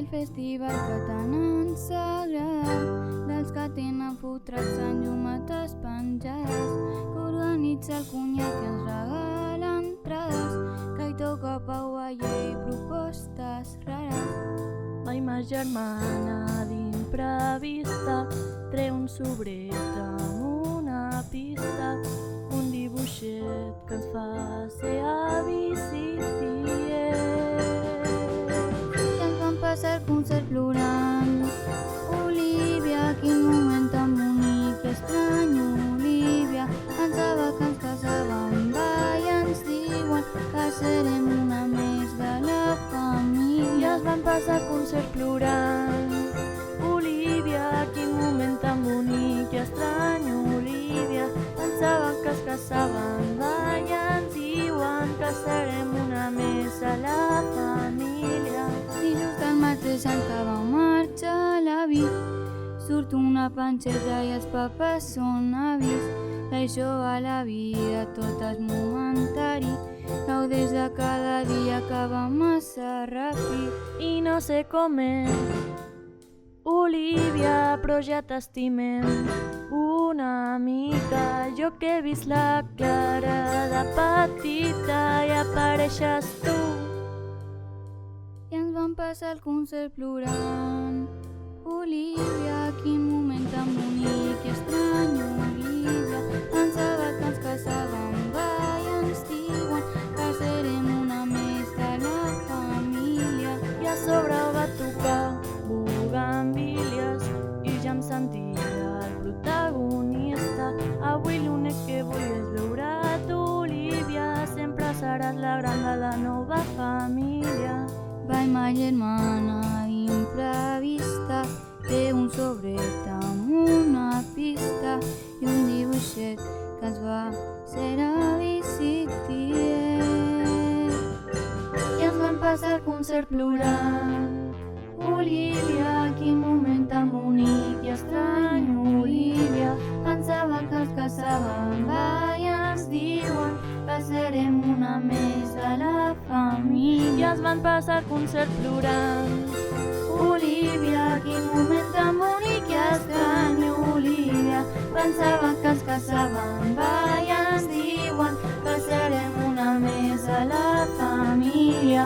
El festival que tant ens agrada, dels que tenen fotrats en llumetes penjades, que organitza el cunyat i ens regala entrades, que hi toca paualla i propostes rares. Mai ma germana d'imprevista treu un sobret amb una pista, un dibuixet que ens fa ser avis i tiets. I ens vam passar el concert plorant. Olivia, quin moment tan bonic i estrany. Olivia, pensava que ens casàvem, va, i ens diuen que serem una més de la família. I ens vam passar el concert plorant. Olivia, quin moment tan bonic i estrany. Olivia, pensàvem que es casaven, va, i ens diuen que serem una més a la família. I just al mateix any que va marxar l'avi, surt una panxeta i els papes són avis. D'això va la vida, tot és momentari, gaudeix de cada dia que va massa ràpid. I no sé com és, Olivia, però ja t'estimem una mica. Jo que he vist la Clara de petita i apareixes tu. I ens vam passar el concert plorant. Olivia, quin moment tan bonic i estrany. Olivia, pensava que ens casàvem, va, i ens diuen que serem una més de la família. I a sobre va tocar Bugambilias i ja em sentia el protagonista. Avui l'únic que vull és veure-te, Olivia, sempre seràs la gran de la nova família. Va, i ma germana imprevista té un sobret amb una pista i un dibuixet que ens va ser avis i tiets. I ens vam passar el concert plorant. Olivia, quin moment tan bonic i estrany. Olivia, pensava que ens casàvem, va, i ens diuen que serem una més de la família. I ens van passar el concert plorant. Olivia, quin moment tan bonic i estrany. Olivia, pensava que ens casàvem, va, i ens diuen que serem una més de la família.